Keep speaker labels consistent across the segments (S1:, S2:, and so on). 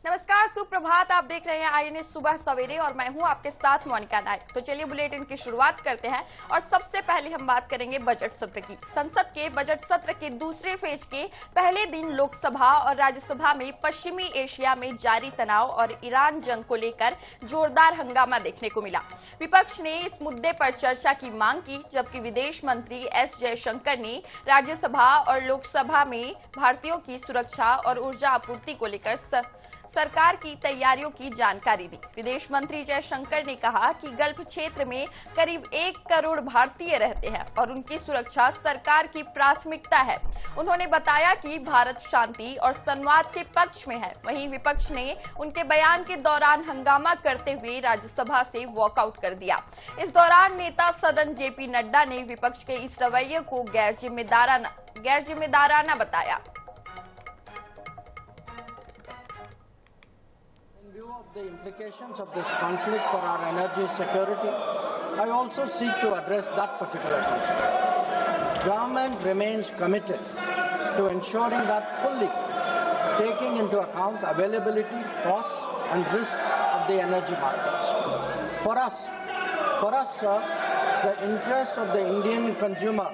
S1: नमस्कार, सुप्रभात। आप देख रहे हैं आईएनएस सुबह सवेरे और मैं हूं आपके साथ मोनिका नायक। तो चलिए बुलेटिन की शुरुआत करते हैं और सबसे पहले हम बात करेंगे बजट सत्र की। संसद के बजट सत्र के दूसरे फेज के पहले दिन लोकसभा और राज्यसभा में पश्चिमी एशिया में जारी तनाव और ईरान जंग को लेकर जोरदार हंगामा देखने को मिला। विपक्ष ने इस मुद्दे पर चर्चा की मांग की, जबकि विदेश मंत्री एस जयशंकर ने राज्यसभा और लोकसभा में भारतीयों की सुरक्षा और ऊर्जा आपूर्ति को लेकर सरकार की तैयारियों की जानकारी दी। विदेश मंत्री जयशंकर ने कहा कि गल्फ क्षेत्र में करीब 1 करोड़ भारतीय रहते हैं और उनकी सुरक्षा सरकार की प्राथमिकता है। उन्होंने बताया कि भारत शांति और संवाद के पक्ष में है। वहीं विपक्ष ने उनके बयान के दौरान हंगामा करते हुए राज्यसभा से वॉकआउट कर दिया। इस दौरान नेता सदन जेपी नड्डा ने विपक्ष के इस रवैये को गैर जिम्मेदाराना बताया।
S2: The implications of this conflict for our energy security, I also seek to address that particular concern. Government remains committed to ensuring that fully taking into account availability, costs and risks of the energy markets. For us, sir, the interest of the Indian consumer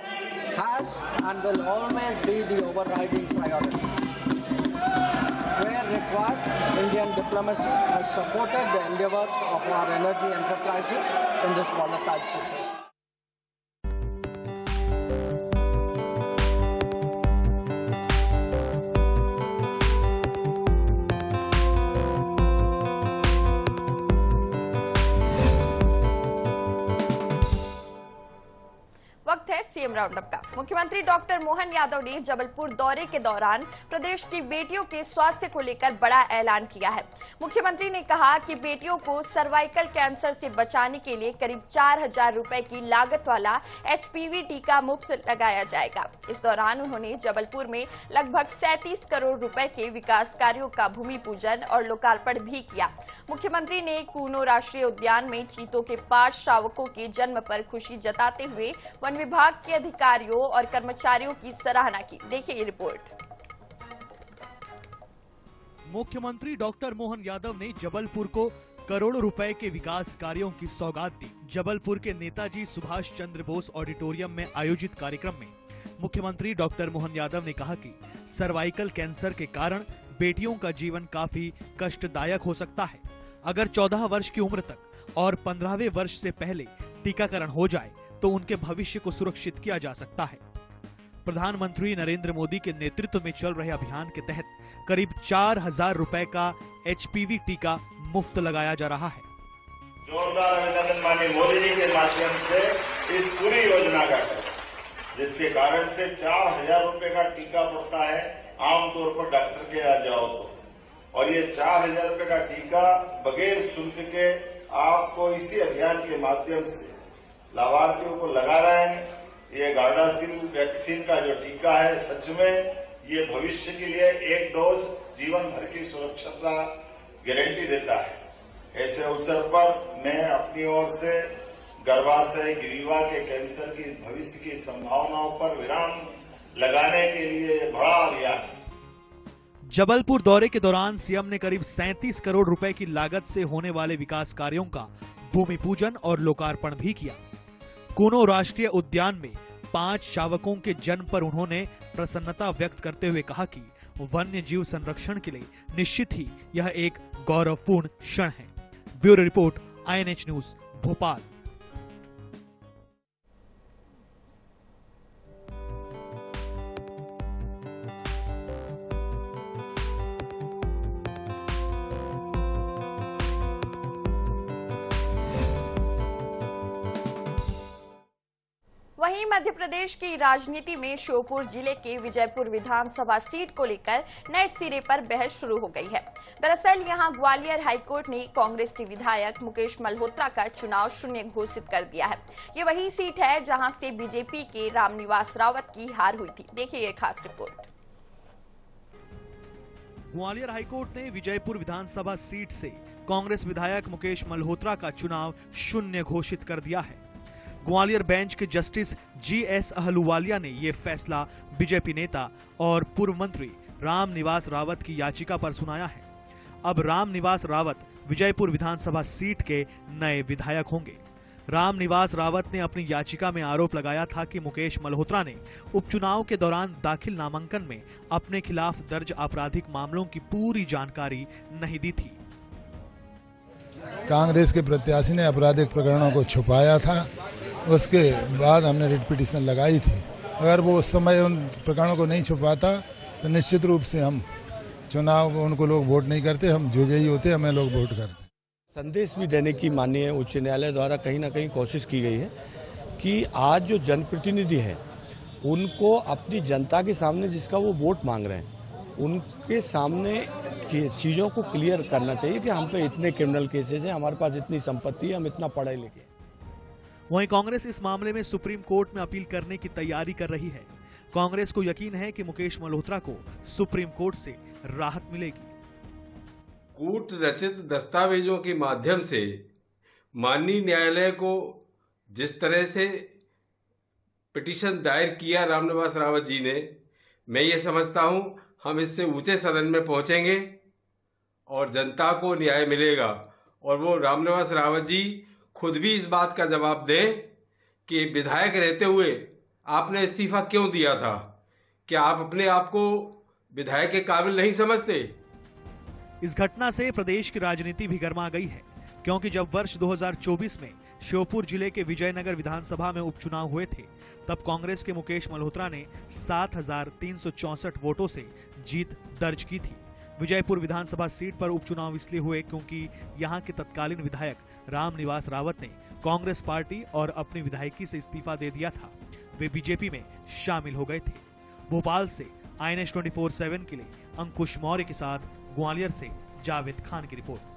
S2: has and will always be the overriding priority. Where required, Indian diplomacy has supported the endeavors of our energy enterprises in this volatile situation.
S1: वक्त है CM roundup का। मुख्यमंत्री doctor Mohan Yadav ने जबलपुर दौरे के दौरान प्रदेश की बेटियों के स्वास्थ्य को लेकर बड़ा ऐलान किया है। मुख्यमंत्री ने कहा कि बेटियों को सर्वाइकल कैंसर से बचाने के लिए करीब 4,000 रुपए की लागत वाला एचपीवी टीका मुफ्त लगाया जाएगा। इस दौरान उन्होंने जबलपुर में लगभग 37 करोड़ रुपए के विकास कार्यों का भूमि पूजन और लोकार्पण भी किया। मुख्यमंत्री ने कूनो राष्ट्रीय उद्यान में चीतों के 5 शावकों के जन्म पर खुशी जताते हुए वन विभाग के अधिकारियों और कर्मचारियों की सराहना की। देखिए ये रिपोर्ट।
S3: मुख्यमंत्री डॉक्टर मोहन यादव ने जबलपुर को करोड़ों रुपए के विकास कार्यों की सौगात दी। जबलपुर के नेताजी सुभाष चंद्र बोस ऑडिटोरियम में आयोजित कार्यक्रम में मुख्यमंत्री डॉक्टर मोहन यादव ने कहा कि सर्वाइकल कैंसर के कारण बेटियों का जीवन काफी कष्टदायक हो सकता है। अगर 14 वर्ष की उम्र तक और 15वें वर्ष से पहले टीकाकरण हो जाए तो उनके भविष्य को सुरक्षित किया जा सकता है। प्रधानमंत्री नरेंद्र मोदी के नेतृत्व में चल रहे अभियान के तहत करीब 4,000 रुपए का एचपीवी टीका मुफ्त लगाया जा रहा है।
S4: जोरदार अभिनंदन माननीय मोदी जी के माध्यम से इस पूरी योजना का, जिसके कारण से 4,000 रुपए का टीका पड़ता है आमतौर पर डॉक्टर के यहाँ जाओ तो, और ये 4,000 रुपए का टीका बगैर शुल्क के आपको इसी अभियान के माध्यम से लाभार्थियों को लगा रहे हैं। ये गार्डासिल वैक्सीन का जो टीका है, सच में ये भविष्य के लिए एक डोज जीवन भर की सुरक्षा गारंटी देता है। ऐसे अवसर पर मैं अपनी ओर से गर्भाशय ग्रीवा के कैंसर की भविष्य की संभावनाओं पर विराम लगाने के लिए बड़ा अभियान।
S3: जबलपुर दौरे के दौरान सीएम ने करीब 37 करोड़ रुपए की लागत से होने वाले विकास कार्यों का भूमि पूजन और लोकार्पण भी किया। कूनो राष्ट्रीय उद्यान में 5 शावकों के जन्म पर उन्होंने प्रसन्नता व्यक्त करते हुए कहा कि वन्य जीव संरक्षण के लिए निश्चित ही यह एक गौरवपूर्ण क्षण है। Bureau report, INH news, Bhopal.
S1: वहीं मध्य प्रदेश की राजनीति में श्योपुर जिले के विजयपुर विधानसभा सीट को लेकर नए सिरे पर बहस शुरू हो गई है। दरअसल यहां ग्वालियर हाईकोर्ट ने कांग्रेस के विधायक मुकेश मल्होत्रा का चुनाव शून्य घोषित कर दिया है। ये वही सीट है जहां से बीजेपी के रामनिवास रावत की हार हुई थी। देखिए ये खास रिपोर्ट।
S3: ग्वालियर हाईकोर्ट ने विजयपुर विधानसभा सीट से कांग्रेस विधायक मुकेश मल्होत्रा का चुनाव शून्य घोषित कर दिया है। ग्वालियर बेंच के जस्टिस जीएस अहलूवालिया ने ये फैसला बीजेपी नेता और पूर्व मंत्री रामनिवास रावत की याचिका पर सुनाया है। अब रामनिवास रावत विजयपुर विधानसभा सीट के नए विधायक होंगे। रामनिवास रावत ने अपनी याचिका में आरोप लगाया था कि मुकेश मल्होत्रा ने उपचुनाव के दौरान दाखिल नामांकन में अपने खिलाफ दर्ज आपराधिक मामलों की पूरी जानकारी नहीं दी थी।
S5: कांग्रेस के प्रत्याशी ने आपराधिक प्रकरणों को छुपाया था, उसके बाद हमने रिट पिटीशन लगाई थी। अगर वो उस समय उन प्रकरणों को नहीं छुपाता तो निश्चित रूप से हम चुनाव उनको लोग वोट नहीं करते, हम विजयी होते, हमें लोग वोट करते।
S6: संदेश भी देने की माननीय उच्च न्यायालय द्वारा कहीं ना कहीं कोशिश की गई है कि आज जो जनप्रतिनिधि हैं उनको अपनी जनता के सामने जिसका वो वोट मांग रहे हैं उनके सामने चीज़ों को क्लियर करना चाहिए कि हम पे इतने क्रिमिनल केसेज हैं, हमारे पास इतनी संपत्ति है, हम इतना पढ़े लिखे।
S3: वहीं कांग्रेस इस मामले में सुप्रीम कोर्ट में अपील करने की तैयारी कर रही है। कांग्रेस को यकीन है कि मुकेश मल्होत्रा को सुप्रीम कोर्ट से राहत मिलेगी।
S7: कूट रचित दस्तावेजों के माध्यम से माननीय न्यायालय को जिस तरह से पिटीशन दायर किया रामनिवास रावत जी ने, मैं ये समझता हूं हम इससे ऊंचे सदन में पहुंचेंगे और जनता को न्याय मिलेगा। और वो रामनिवास रावत जी खुद भी इस बात का जवाब दें कि विधायक रहते हुए आपने इस्तीफा क्यों दिया था। क्या आप अपने आप को विधायक के काबिल नहीं समझते?
S3: इस घटना से प्रदेश की राजनीति भी गर्मा गई है, क्योंकि जब वर्ष 2024 में श्योपुर जिले के विजयनगर विधानसभा में उपचुनाव हुए थे, तब कांग्रेस के मुकेश मल्होत्रा ने 7,364 वोटों से जीत दर्ज की थी। विजयपुर विधानसभा सीट पर उपचुनाव इसलिए हुए क्योंकि यहां के तत्कालीन विधायक रामनिवास रावत ने कांग्रेस पार्टी और अपनी विधायकी से इस्तीफा दे दिया था। वे बीजेपी में शामिल हो गए थे। भोपाल से INS 24/7 के लिए अंकुश मौर्य के साथ ग्वालियर से जावेद खान की रिपोर्ट।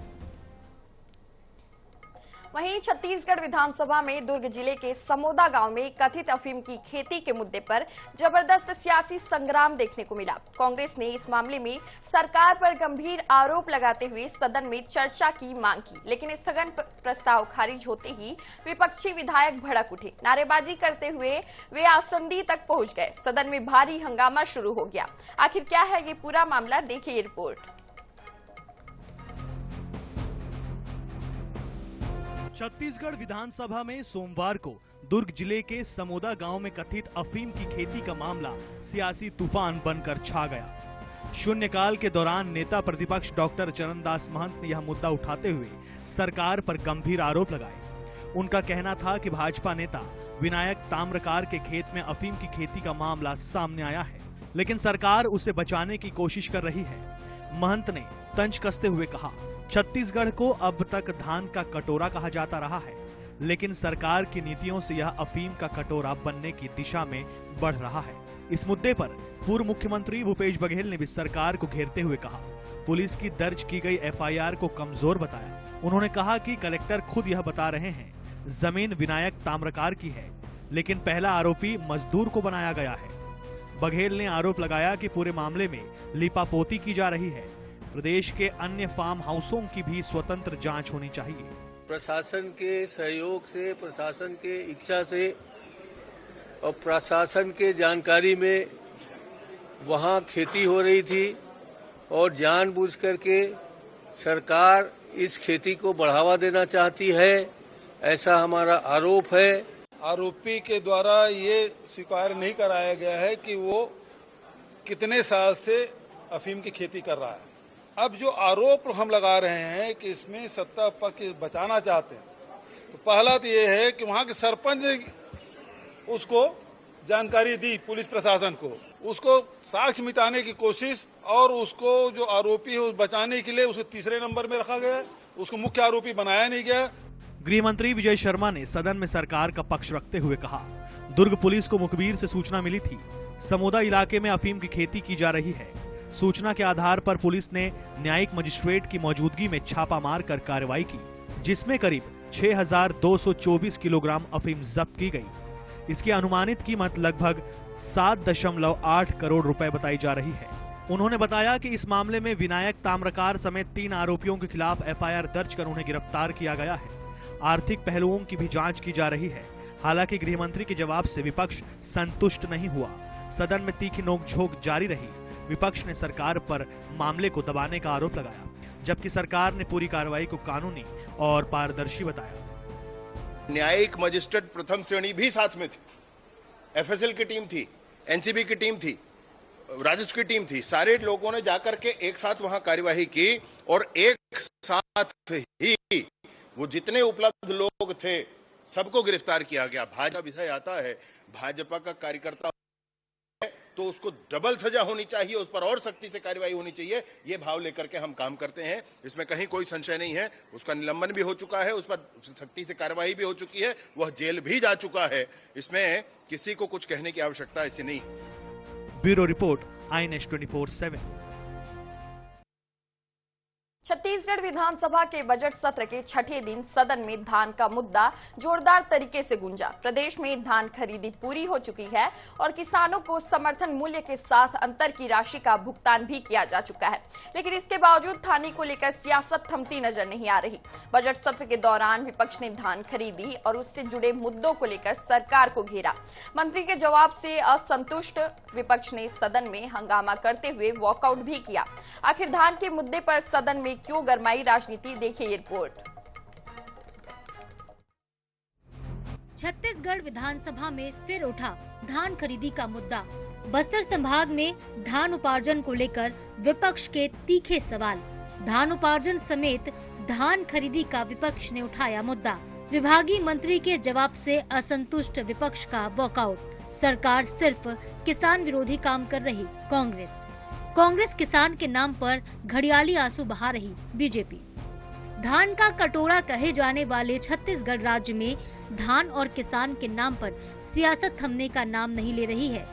S1: वहीं छत्तीसगढ़ विधानसभा में दुर्ग जिले के समोदा गांव में कथित अफीम की खेती के मुद्दे पर जबरदस्त सियासी संग्राम देखने को मिला। कांग्रेस ने इस मामले में सरकार पर गंभीर आरोप लगाते हुए सदन में चर्चा की मांग की, लेकिन स्थगन प्रस्ताव खारिज होते ही विपक्षी विधायक भड़क उठे। नारेबाजी करते हुए वे आसंदी तक पहुंच गए। सदन में भारी हंगामा शुरू हो गया। आखिर क्या है ये पूरा मामला, देखिए ये रिपोर्ट।
S3: छत्तीसगढ़ विधानसभा में सोमवार को दुर्ग जिले के समोदा गांव में कथित अफीम की खेती का मामला सियासी तूफान बनकर छा गया। शून्यकाल के दौरान नेता प्रतिपक्ष डॉक्टर चरणदास महंत ने यह मुद्दा उठाते हुए सरकार पर गंभीर आरोप लगाए। उनका कहना था कि भाजपा नेता विनायक ताम्रकार के खेत में अफीम की खेती का मामला सामने आया है, लेकिन सरकार उसे बचाने की कोशिश कर रही है। महंत ने तंज कसते हुए कहा, छत्तीसगढ़ को अब तक धान का कटोरा कहा जाता रहा है, लेकिन सरकार की नीतियों से यह अफीम का कटोरा बनने की दिशा में बढ़ रहा है। इस मुद्दे पर पूर्व मुख्यमंत्री भूपेश बघेल ने भी सरकार को घेरते हुए कहा, पुलिस की दर्ज की गई FIR को कमजोर बताया। उन्होंने कहा कि कलेक्टर खुद यह बता रहे हैं जमीन विनायक ताम्रकार की है, लेकिन पहला आरोपी मजदूर को बनाया गया है। बघेल ने आरोप लगाया कि पूरे मामले में लीपापोती की जा रही है। प्रदेश के अन्य फार्म हाउसों की भी स्वतंत्र जांच होनी चाहिए।
S8: प्रशासन के सहयोग से, प्रशासन के इच्छा से और प्रशासन के जानकारी में वहां खेती हो रही थी और जानबूझ करके सरकार इस खेती को बढ़ावा देना चाहती है, ऐसा हमारा आरोप है।
S9: आरोपी के द्वारा ये स्वीकार नहीं कराया गया है कि वो कितने साल से अफीम की खेती कर रहा है। अब जो आरोप हम लगा रहे हैं कि इसमें सत्ता पक्ष बचाना चाहते हैं, तो पहला तो ये है कि वहाँ के सरपंच ने उसको जानकारी दी पुलिस प्रशासन को, उसको साक्ष्य मिटाने की कोशिश और उसको जो आरोपी है बचाने के लिए उसको तीसरे नंबर में रखा गया, उसको मुख्य आरोपी बनाया नहीं गया।
S3: गृह मंत्री विजय शर्मा ने सदन में सरकार का पक्ष रखते हुए कहा, दुर्ग पुलिस को मुखबिर से सूचना मिली थी, समोदा इलाके में अफीम की खेती की जा रही है। सूचना के आधार पर पुलिस ने न्यायिक मजिस्ट्रेट की मौजूदगी में छापा मारकर कार्रवाई की, जिसमें करीब 6,224 किलोग्राम अफीम जब्त की गई। इसकी अनुमानित कीमत लगभग 7.8 करोड़ रुपए बताई जा रही है। उन्होंने बताया कि इस मामले में विनायक ताम्रकार समेत 3 आरोपियों के खिलाफ FIR दर्ज कर उन्हें गिरफ्तार किया गया है। आर्थिक पहलुओं की भी जांच की जा रही है। हालांकि गृह मंत्री के जवाब से विपक्ष संतुष्ट नहीं हुआ। सदन में तीखी नोकझोंक जारी रही। विपक्ष ने सरकार पर मामले को दबाने का आरोप लगाया, जबकि सरकार ने पूरी कार्रवाई को कानूनी और पारदर्शी बताया।
S10: न्यायिक मजिस्ट्रेट प्रथम श्रेणी भी साथ में थे, एफएसएल की टीम थी, एनसीबी की टीम थी, राजस्व की टीम थी। सारे लोगों ने जाकर के एक साथ वहां कार्यवाही की और एक साथ ही वो जितने उपलब्ध लोग थे सबको गिरफ्तार किया गया। भाजपा विषय आता है, भाजपा का कार्यकर्ता तो उसको डबल सजा होनी चाहिए, उस पर और सख्ती से कार्रवाई होनी चाहिए, ये भाव लेकर के हम काम करते हैं। इसमें कहीं कोई संशय नहीं है। उसका निलंबन भी हो चुका है, उस पर सख्ती से कार्रवाई भी हो चुकी है, वह जेल भी जा चुका है। इसमें किसी को कुछ कहने की आवश्यकता ऐसी नहीं।
S3: Bureau report, INS 24/7।
S1: छत्तीसगढ़ विधानसभा के बजट सत्र के छठे दिन सदन में धान का मुद्दा जोरदार तरीके से गूंजा। प्रदेश में धान खरीदी पूरी हो चुकी है और किसानों को समर्थन मूल्य के साथ अंतर की राशि का भुगतान भी किया जा चुका है, लेकिन इसके बावजूद धान को लेकर सियासत थमती नजर नहीं आ रही। बजट सत्र के दौरान विपक्ष ने धान खरीदी और उससे जुड़े मुद्दों को लेकर सरकार को घेरा। मंत्री के जवाब से असंतुष्ट विपक्ष ने सदन में हंगामा करते हुए वॉकआउट भी किया। आखिर धान के मुद्दे पर सदन में क्यों गरमाई राजनीति, देखिए ये रिपोर्ट।
S11: छत्तीसगढ़ विधानसभा में फिर उठा धान खरीदी का मुद्दा। बस्तर संभाग में धान उपार्जन को लेकर विपक्ष के तीखे सवाल। धान उपार्जन समेत धान खरीदी का विपक्ष ने उठाया मुद्दा। विभागीय मंत्री के जवाब से असंतुष्ट विपक्ष का वॉकआउट। सरकार सिर्फ किसान विरोधी काम कर रही। कांग्रेस किसान के नाम पर घड़ियाली आंसू बहा रही। बीजेपी धान का कटोरा कहे जाने वाले छत्तीसगढ़ राज्य में धान और किसान के नाम पर सियासत थमने का नाम नहीं ले रही है।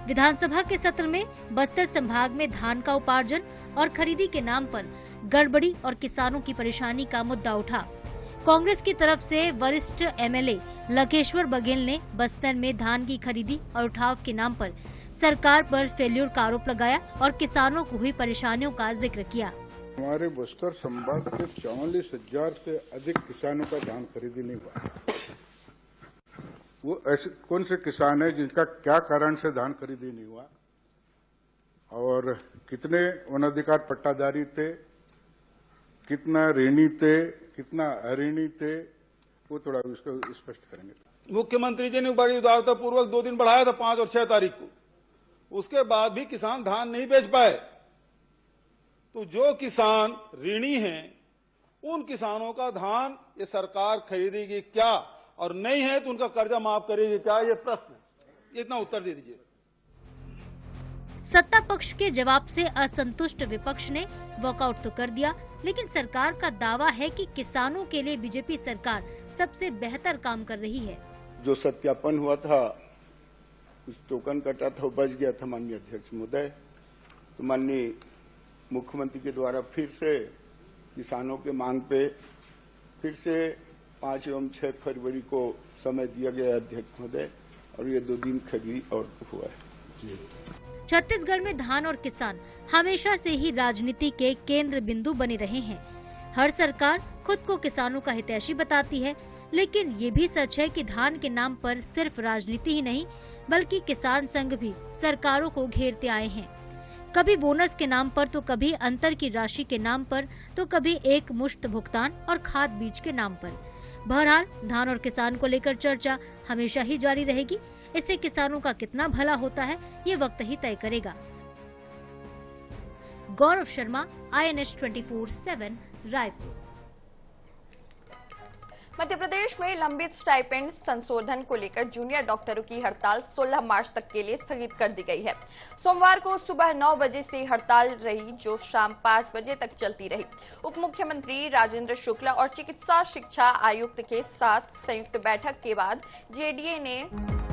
S11: विधानसभा के सत्र में बस्तर संभाग में धान का उपार्जन और खरीदी के नाम पर गड़बड़ी और किसानों की परेशानी का मुद्दा उठा। कांग्रेस की तरफ से वरिष्ठ एमएलए लखेश्वर बघेल ने बस्तर में धान की खरीदी और उठाव के नाम पर सरकार पर फेल्यूर का आरोप लगाया और किसानों को हुई परेशानियों का जिक्र किया।
S12: हमारे बस्तर संभाग के 44,000 से अधिक किसानों का धान खरीदी नहीं हुआ। वो ऐसे कौन से किसान है जिनका क्या कारण से धान खरीदी नहीं हुआ और कितने वनाधिकार पट्टाधारी थे, कितना ऋणी थे, कितना अऋणी थे, वो थोड़ा इसको स्पष्ट करेंगे।
S9: मुख्यमंत्री जी ने बड़ी उदारता पूर्वक 2 दिन बढ़ाया था, 5 और 6 तारीख को। उसके बाद भी किसान धान नहीं बेच पाए। तो जो किसान ऋणी हैं उन किसानों का धान ये सरकार खरीदेगी क्या, और नहीं है तो उनका कर्जा माफ करेगी क्या, ये प्रश्न है। इतना उत्तर दे दीजिए।
S11: सत्ता पक्ष के जवाब से असंतुष्ट विपक्ष ने वॉकआउट तो कर दिया, लेकिन सरकार का दावा है कि किसानों के लिए बीजेपी सरकार सबसे बेहतर काम कर रही है।
S12: जो सत्यापन हुआ था, उस टोकन कटा था, बच गया था माननीय अध्यक्ष महोदय। तो माननीय मुख्यमंत्री के द्वारा फिर से किसानों के मांग पे फिर से 5 एवं 6 फरवरी को समय दिया गया अध्यक्ष महोदय, और ये 2 दिन खरीदी और हुआ है।
S11: छत्तीसगढ़ में धान और किसान हमेशा से ही राजनीति के केंद्र बिंदु बने रहे हैं। हर सरकार खुद को किसानों का हितैषी बताती है, लेकिन ये भी सच है कि धान के नाम पर सिर्फ राजनीति ही नहीं बल्कि किसान संघ भी सरकारों को घेरते आए हैं। कभी बोनस के नाम पर, तो कभी अंतर की राशि के नाम पर, तो कभी एक मुश्त भुगतान और खाद बीज के नाम पर। बहरहाल धान और किसान को लेकर चर्चा हमेशा ही जारी रहेगी। इससे किसानों का कितना भला होता है ये वक्त ही तय करेगा। गौरव शर्मा, INS 24/7 रायपुर।
S1: मध्य प्रदेश में लंबित स्टाइपेंड संशोधन को लेकर जूनियर डॉक्टरों की हड़ताल 16 मार्च तक के लिए स्थगित कर दी गई है। सोमवार को सुबह 9 बजे से हड़ताल रही, जो शाम 5 बजे तक चलती रही। उप मुख्यमंत्री राजेंद्र शुक्ला और चिकित्सा शिक्षा आयुक्त के साथ संयुक्त बैठक के बाद जेडीए ने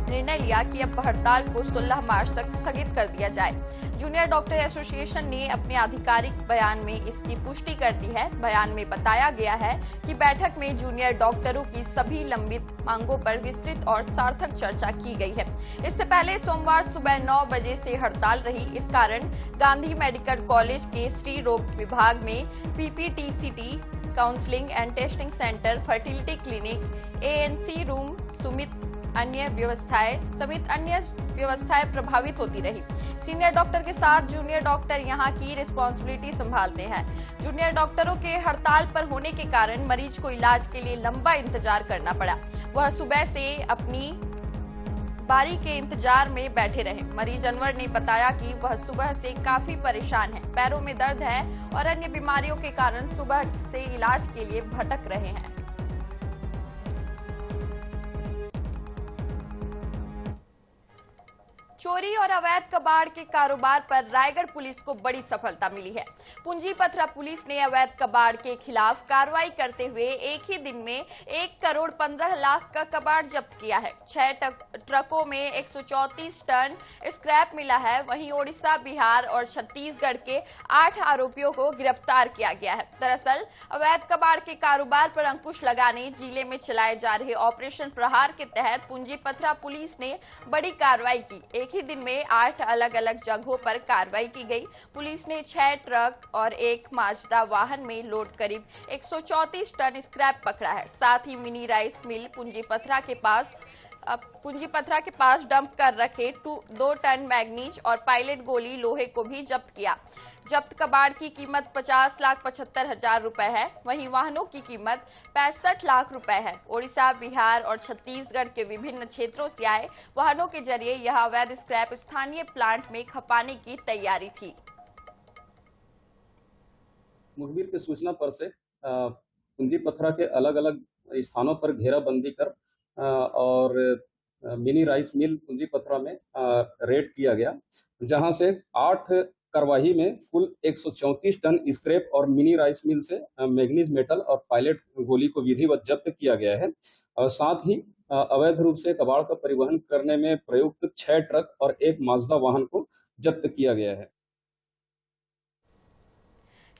S1: निर्णय लिया कि अब हड़ताल को 16 मार्च तक स्थगित कर दिया जाए। जूनियर डॉक्टर एसोसिएशन ने अपने आधिकारिक बयान में इसकी पुष्टि कर दी है। बयान में बताया गया है कि बैठक में जूनियर डॉक्टरों की सभी लंबित मांगों पर विस्तृत और सार्थक चर्चा की गई है। इससे पहले सोमवार सुबह 9 बजे से हड़ताल रही। इस कारण गांधी मेडिकल कॉलेज के स्त्री रोग विभाग में PPTCT, counselling and testing centre, fertility clinic, ANC room, Sumit अन्य व्यवस्थाएं प्रभावित होती रही। सीनियर डॉक्टर के साथ जूनियर डॉक्टर यहां की रिस्पॉन्सिबिलिटी संभालते हैं। जूनियर डॉक्टरों के हड़ताल पर होने के कारण मरीज को इलाज के लिए लंबा इंतजार करना पड़ा। वह सुबह से अपनी बारी के इंतजार में बैठे रहे। मरीज अनवर ने बताया कि वह सुबह से काफी परेशान है, पैरों में दर्द है और अन्य बीमारियों के कारण सुबह से इलाज के लिए भटक रहे हैं। चोरी और अवैध कबाड़ के कारोबार पर रायगढ़ पुलिस को बड़ी सफलता मिली है। पूंजीपथरा पुलिस ने अवैध कबाड़ के खिलाफ कार्रवाई करते हुए एक ही दिन में 1,15,00,000 का कबाड़ जब्त किया है। 6 ट्रकों में 134 टन स्क्रैप मिला है। वहीं ओडिशा, बिहार और छत्तीसगढ़ के 8 आरोपियों को गिरफ्तार किया गया है। दरअसल अवैध कबाड़ के कारोबार पर अंकुश लगाने जिले में चलाए जा रहे ऑपरेशन प्रहार के तहत पूंजीपथरा पुलिस ने बड़ी कार्रवाई की। एक ही दिन में 8 अलग अलग जगहों पर कार्रवाई की गई। पुलिस ने 6 ट्रक और 1 माजदा वाहन में लोड करीब 134 टन स्क्रैप पकड़ा है। साथ ही मिनी राइस मिल पूंजीपथरा के पास डंप कर रखे 2 टन मैग्नीज और पायलट गोली लोहे को भी जब्त किया। जब्त कबाड़ की कीमत 50,75,000 रुपए है। वहीं वाहनों की कीमत 65 लाख रुपए है। ओडिशा, बिहार और छत्तीसगढ़ के विभिन्न क्षेत्रों से आए वाहनों के जरिए यह अवैध स्क्रैप स्थानीय प्लांट में खपाने की तैयारी थी।
S13: मुखबिर की सूचना पर से पूंजीपथरा के अलग अलग स्थानों पर घेराबंदी कर और मिनी राइस मिल पूंजीपथरा में रेड किया गया, जहां से 8 कार्रवाई में कुल 134 टन स्क्रैप और मिनी राइस मिल से मैग्नीज मेटल और पायलट गोली को विधिवत जब्त किया गया है। और साथ ही अवैध रूप से कबाड़ का परिवहन करने में प्रयुक्त 6 ट्रक और 1 माजदा वाहन को जब्त किया गया है।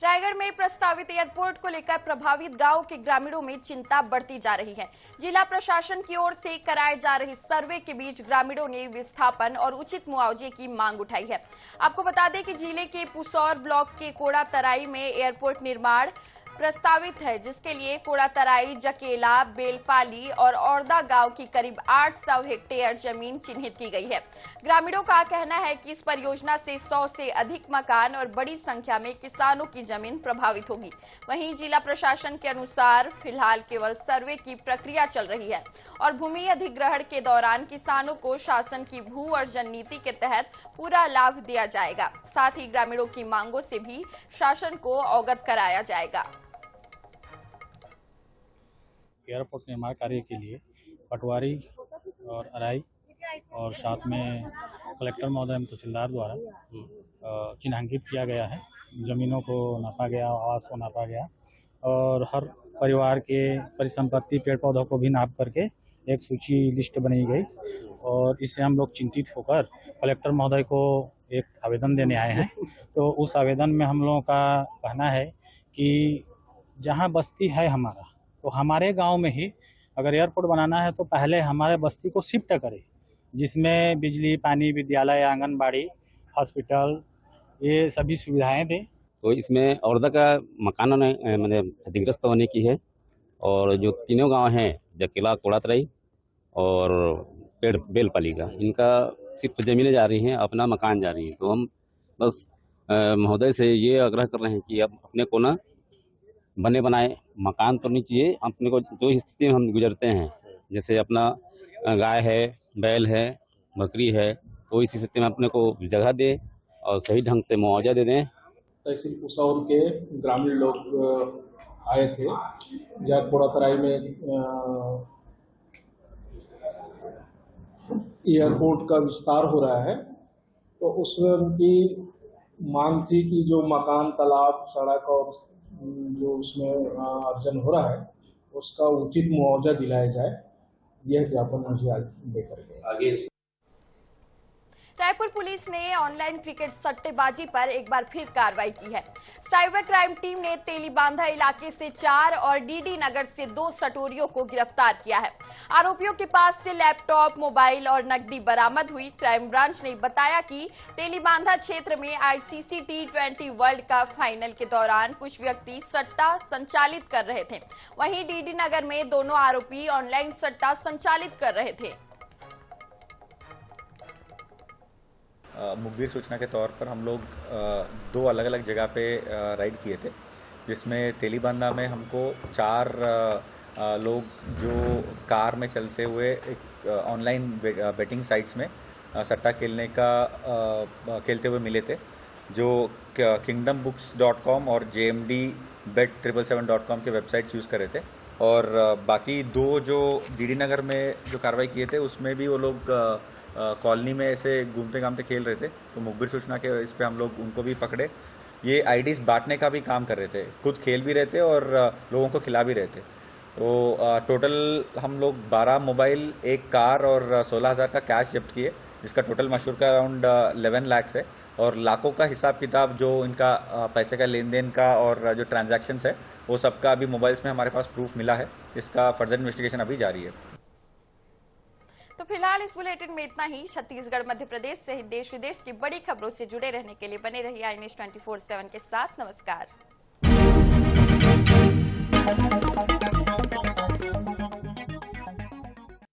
S1: रायगढ़ में प्रस्तावित एयरपोर्ट को लेकर प्रभावित गांव के ग्रामीणों में चिंता बढ़ती जा रही है। जिला प्रशासन की ओर से कराए जा रहे सर्वे के बीच ग्रामीणों ने विस्थापन और उचित मुआवजे की मांग उठाई है। आपको बता दें कि जिले के पुसौर ब्लॉक के कोड़ा तराई में एयरपोर्ट निर्माण प्रस्तावित है, जिसके लिए कोड़ा तराई, जकेला, बेलपाली और औरदा गांव की करीब 800 हेक्टेयर जमीन चिन्हित की गई है। ग्रामीणों का कहना है कि इस परियोजना से 100 से अधिक मकान और बड़ी संख्या में किसानों की जमीन प्रभावित होगी। वहीं जिला प्रशासन के अनुसार फिलहाल केवल सर्वे की प्रक्रिया चल रही है और भूमि अधिग्रहण के दौरान किसानों को शासन की भू अर्जन नीति के तहत पूरा लाभ दिया जाएगा। साथ ही ग्रामीणों की मांगों से भी शासन को अवगत कराया जाएगा।
S14: एयरपोर्ट निर्माण कार्य के लिए पटवारी और अराई और साथ में कलेक्टर महोदय एवं तहसीलदार द्वारा चिन्हांकित किया गया है। जमीनों को नापा गया, आवास को नापा गया और हर परिवार के परिसंपत्ति, पेड़ पौधों को भी नाप करके एक सूची लिस्ट बनाई गई और इससे हम लोग चिंतित होकर कलेक्टर महोदय को एक आवेदन देने आए हैं। तो उस आवेदन में हम लोगों का कहना है कि जहां बस्ती है हमारा, तो हमारे गांव में ही अगर एयरपोर्ट बनाना है तो पहले हमारे बस्ती को शिफ्ट करे, जिसमें बिजली, पानी, विद्यालय, आंगनबाड़ी, हॉस्पिटल, ये सभी सुविधाएं दे।
S15: तो इसमें औरदा का मकानों ने मतलब क्षतिग्रस्त होने की है और जो तीनों गांव हैं, जकेला, कोड़ा तराई और बेलपाली का, इनका सिर्फ ज़मीनें जा रही हैं, अपना मकान जा रही हैं। तो हम बस महोदय से ये आग्रह कर रहे हैं कि अब अपने को ना बने बनाए मकान तो नहीं चाहिए। अपने को जो स्थिति में हम गुजरते हैं, जैसे अपना गाय है, बैल है, बकरी है, तो इस स्थिति में अपने को जगह दे और सही ढंग से मुआवजा दे दें।
S16: तहसील पुसौर के ग्रामीण लोग आए थे, जहाँ कोड़ा तराई में एयरपोर्ट का विस्तार हो रहा है, तो उसमें उनकी मांग थी कि जो मकान, तालाब, सड़क और जो उसमें अर्जन हो रहा है उसका उचित मुआवजा दिलाया जाए। यह ज्ञापन मुझे आज देकर गए। आगे
S1: रायपुर पुलिस ने ऑनलाइन क्रिकेट सट्टेबाजी पर एक बार फिर कार्रवाई की है। साइबर क्राइम टीम ने तेलीबांधा इलाके से 4 और डीडी नगर से 2 सटोरियों को गिरफ्तार किया है। आरोपियों के पास से लैपटॉप, मोबाइल और नकदी बरामद हुई। क्राइम ब्रांच ने बताया कि तेलीबांधा क्षेत्र में ICC T20 world cup final के दौरान कुछ व्यक्ति सट्टा संचालित कर रहे थे। वहीं डीडी नगर में दोनों आरोपी ऑनलाइन सट्टा संचालित कर रहे थे।
S17: मुखबिर सूचना के तौर पर हम लोग 2 अलग अलग जगह पे राइड किए थे, जिसमें तेलीबांधा में हमको 4 लोग जो कार में चलते हुए एक ऑनलाइन बेटिंग साइट्स में सट्टा खेलते हुए मिले थे, जो kingdombooks.com और jmdbet777.com के वेबसाइट्स यूज़ कर रहे थे। और बाकी 2 जो डीडी नगर में जो कार्रवाई किए थे उसमें भी वो लोग कॉलोनी में ऐसे घूमते घामते खेल रहे थे, तो मुखबिर सूचना के इस पे हम लोग उनको भी पकड़े। ये आईडीज बांटने का भी काम कर रहे थे, खुद खेल भी रहे थे और लोगों को खिला भी रहे थे। तो टोटल हम लोग 12 मोबाइल, 1 कार और 16,000 का कैश जब्त किए, जिसका टोटल मशहूर का अराउंड 11 लाख है। और लाखों का हिसाब किताब जो इनका पैसे का लेन देन का और जो ट्रांजैक्शंस है वो सबका अभी मोबाइल्स में हमारे पास प्रूफ मिला है। इसका फर्दर इन्वेस्टिगेशन अभी जारी है।
S1: तो फिलहाल इस बुलेटिन में इतना ही। छत्तीसगढ़, मध्य प्रदेश सहित देश विदेश की बड़ी खबरों से जुड़े रहने के लिए बने रहिए आई न्यूज़ 24/7 के साथ। नमस्कार।